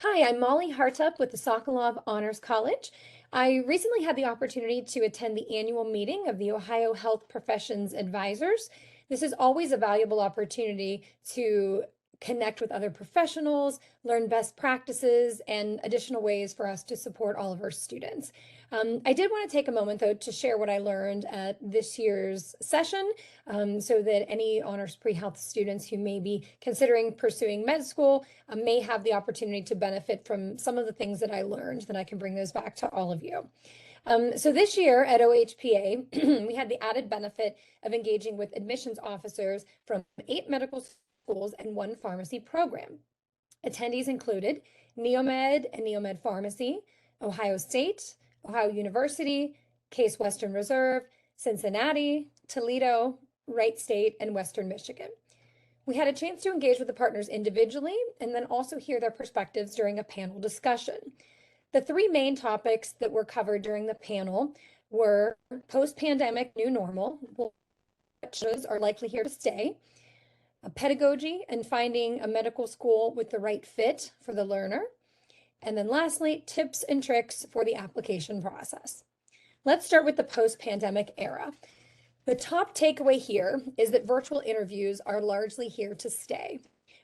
Hi, I'm Molly Hartup with the Sokolov Honors College. I recently had the opportunity to attend the annual meeting of the Ohio Health Professions Advisors. This is always a valuable opportunity to connect with other professionals, learn best practices, and additional ways for us to support all of our students. I did want to take a moment, though, to share what I learned at this year's session so that any honors pre-health students who may be considering pursuing med school may have the opportunity to benefit from some of the things that I learned, that I can bring those back to all of you. So this year at OHPA, we had the added benefit of engaging with admissions officers from 8 medical schools and 1 pharmacy program. Attendees included Neomed and Neomed Pharmacy, Ohio State, Ohio University, Case Western Reserve, Cincinnati, Toledo, Wright State, and Western Michigan. We had a chance to engage with the partners individually and then also hear their perspectives during a panel discussion. The 3 main topics that were covered during the panel were post-pandemic new normal, which are likely here to stay, pedagogy and finding a medical school with the right fit for the learner, and then lastly, tips and tricks for the application process. Let's start with the post-pandemic era. The top takeaway here is that virtual interviews are largely here to stay.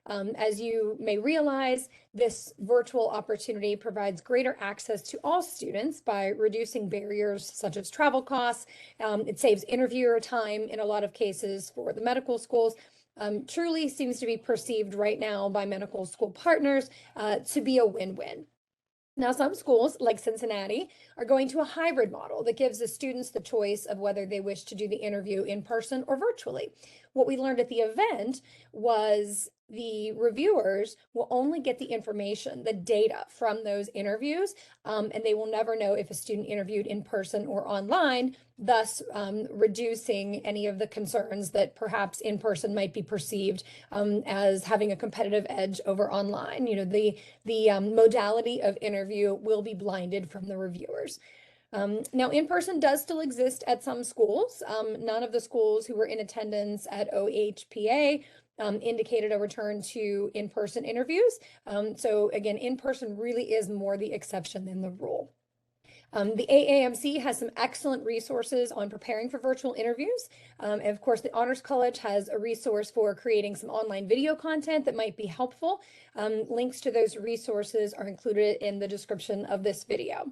As you may realize, this virtual opportunity provides greater access to all students by reducing barriers such as travel costs. It saves interviewer time in a lot of cases for the medical schools. Truly seems to be perceived right now by medical school partners to be a win-win. Now, some schools, like Cincinnati, are going to a hybrid model that gives the students the choice of whether they wish to do the interview in person or virtually. What we learned at the event was the reviewers will only get the information, the data from those interviews, and they will never know if a student interviewed in person or online, thus reducing any of the concerns that perhaps in person might be perceived as having a competitive edge over online. You know, the modality of interview will be blinded from the reviewers. Now, in-person does still exist at some schools. None of the schools who were in attendance at OHPA indicated a return to in-person interviews. So again, in-person really is more the exception than the rule. The AAMC has some excellent resources on preparing for virtual interviews. And of course, the Honors College has a resource for creating some online video content that might be helpful. Links to those resources are included in the description of this video.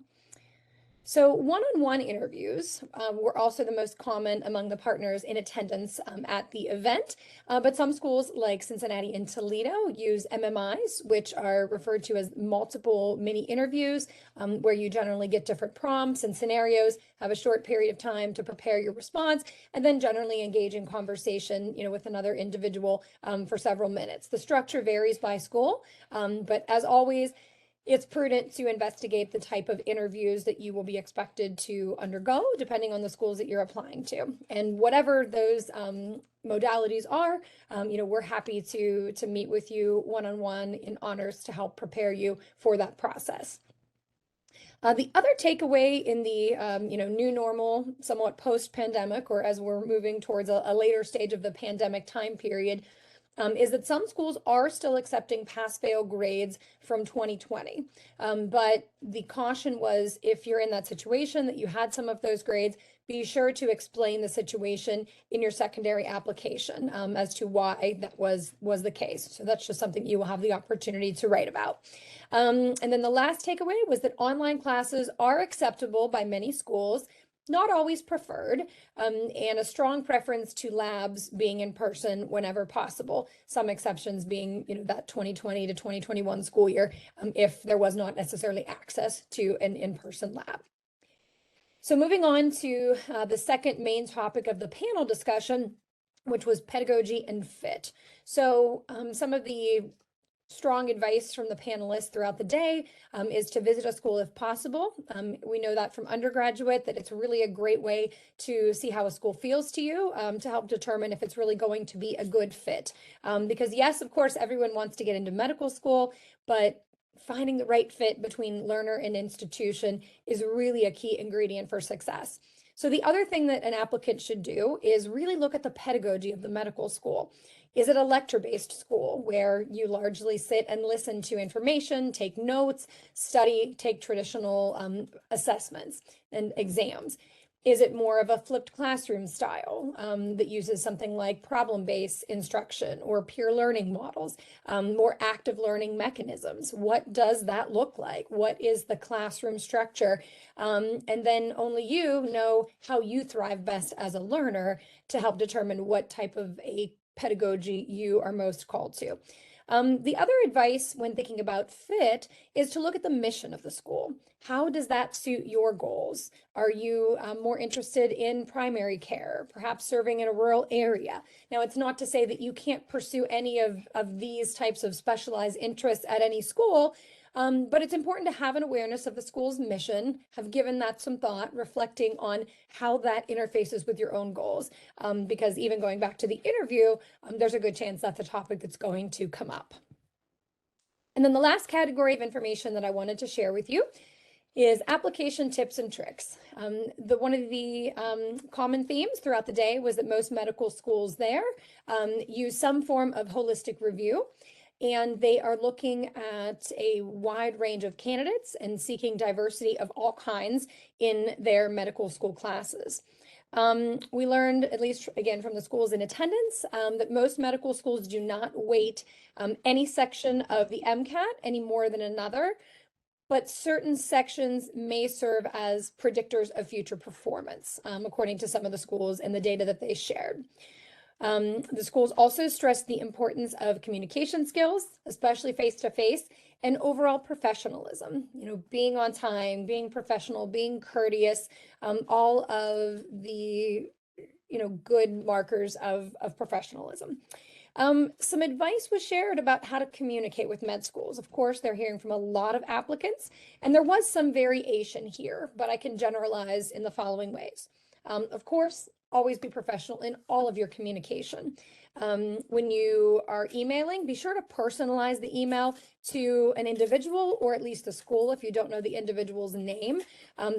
So one-on-one interviews were also the most common among the partners in attendance at the event, but some schools like Cincinnati and Toledo use MMIs, which are referred to as multiple mini interviews, where you generally get different prompts and scenarios, have a short period of time to prepare your response, and then generally engage in conversation, with another individual for several minutes. The structure varies by school, but as always, it's prudent to investigate the type of interviews that you will be expected to undergo, depending on the schools that you're applying to. And whatever those modalities are, we're happy to meet with you one-on-one in honors to help prepare you for that process. The other takeaway in the new normal, somewhat post-pandemic, or as we're moving towards a later stage of the pandemic time period, is that some schools are still accepting pass-fail grades from 2020. But the caution was, if you're in that situation that you had some of those grades, be sure to explain the situation in your secondary application as to why that was the case. So that's just something you will have the opportunity to write about. And then the last takeaway was that online classes are acceptable by many schools, not always preferred, and a strong preference to labs being in person whenever possible. Some exceptions being, that 2020 to 2021 school year, if there was not necessarily access to an in-person lab. So moving on to the second main topic of the panel discussion, which was pedagogy and fit. So some of the strong advice from the panelists throughout the day is to visit a school if possible. We know that from undergraduate that it's really a great way to see how a school feels to you, to help determine if it's really going to be a good fit. Because yes, of course, everyone wants to get into medical school, but finding the right fit between learner and institution is really a key ingredient for success. So the other thing that an applicant should do is really look at the pedagogy of the medical school. Is it a lecture-based school where you largely sit and listen to information, take notes, study, take traditional assessments and exams? Is it more of a flipped classroom style that uses something like problem-based instruction or peer learning models, more active learning mechanisms? What does that look like? What is the classroom structure? And then only you know how you thrive best as a learner to help determine what type of a pedagogy you are most called to. The other advice when thinking about fit is to look at the mission of the school. How does that suit your goals? Are you more interested in primary care, perhaps serving in a rural area? Now, it's not to say that you can't pursue any of these types of specialized interests at any school, but it's important to have an awareness of the school's mission, have given that some thought, reflecting on how that interfaces with your own goals. Because even going back to the interview, there's a good chance that's a topic that's going to come up. And then the last category of information that I wanted to share with you is application tips and tricks. One of the common themes throughout the day was that most medical schools there use some form of holistic review, and they are looking at a wide range of candidates and seeking diversity of all kinds in their medical school classes. We learned, at least again from the schools in attendance, that most medical schools do not weight any section of the MCAT any more than another, but certain sections may serve as predictors of future performance, according to some of the schools and the data that they shared. The schools also stressed the importance of communication skills, especially face-to-face, and overall professionalism, being on time, being professional, being courteous, all of the, good markers of professionalism. Some advice was shared about how to communicate with med schools. Of course, they're hearing from a lot of applicants, and there was some variation here, but I can generalize in the following ways. Of course, always be professional in all of your communication. When you are emailing, be sure to personalize the email to an individual or at least a school if you don't know the individual's name.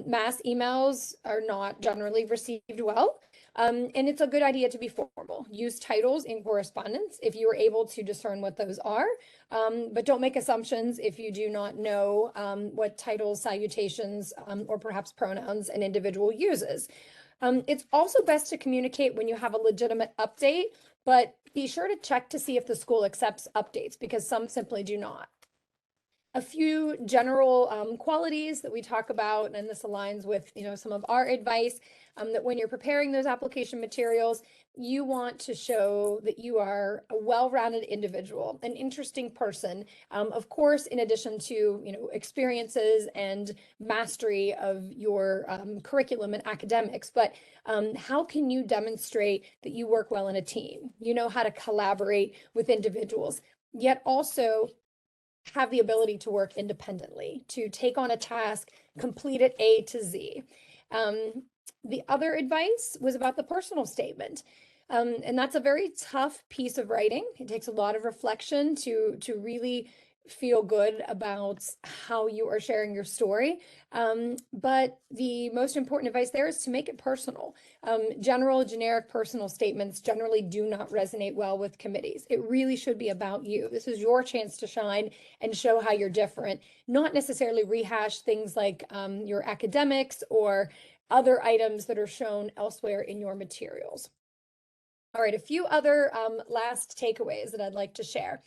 Mass emails are not generally received well. And it's a good idea to be formal. Use titles in correspondence if you are able to discern what those are, but don't make assumptions if you do not know what titles, salutations, or perhaps pronouns an individual uses. It's also best to communicate when you have a legitimate update, but be sure to check to see if the school accepts updates because some simply do not. A few general qualities that we talk about, and this aligns with some of our advice, that when you're preparing those application materials, you want to show that you are a well-rounded individual, an interesting person. Of course, in addition to experiences and mastery of your curriculum and academics, but how can you demonstrate that you work well in a team? You know how to collaborate with individuals, yet also have the ability to work independently, to take on a task, complete it A to Z. The other advice was about the personal statement. And that's a very tough piece of writing. It takes a lot of reflection to really feel good about how you are sharing your story. But the most important advice there is to make it personal. Generic personal statements generally do not resonate well with committees. It really should be about you. This is your chance to shine and show how you're different, not necessarily rehash things like your academics or other items that are shown elsewhere in your materials. All right, a few other last takeaways that I'd like to share.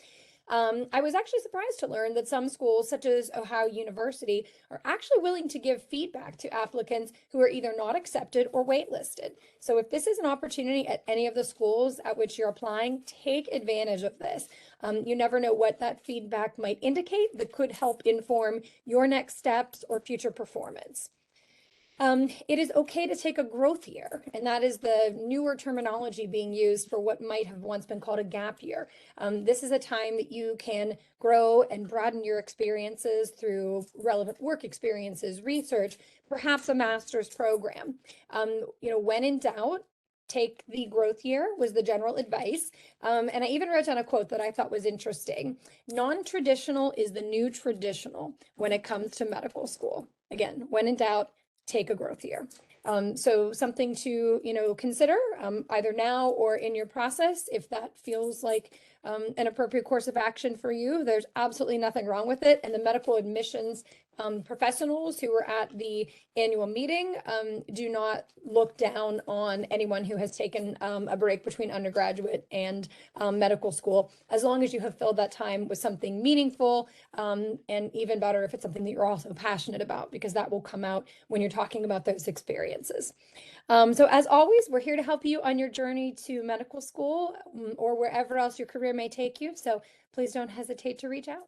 I was actually surprised to learn that some schools, such as Ohio University, are actually willing to give feedback to applicants who are either not accepted or waitlisted. So if this is an opportunity at any of the schools at which you're applying, take advantage of this. You never know what that feedback might indicate that could help inform your next steps or future performance. It is okay to take a growth year, and that is the newer terminology being used for what might have once been called a gap year. This is a time that you can grow and broaden your experiences through relevant work experiences, research, perhaps a master's program. When in doubt, take the growth year was the general advice. And I even wrote down a quote that I thought was interesting. Non-traditional is the new traditional when it comes to medical school. Again, when in doubt, take a growth year. So something to, consider either now or in your process, if that feels like an appropriate course of action for you. There's absolutely nothing wrong with it. And the medical admissions professionals who were at the annual meeting do not look down on anyone who has taken a break between undergraduate and medical school, as long as you have filled that time with something meaningful, and even better if it's something that you're also passionate about, because that will come out when you're talking about those experiences. So as always, we're here to help you on your journey to medical school, or wherever else your career may take you. So please don't hesitate to reach out.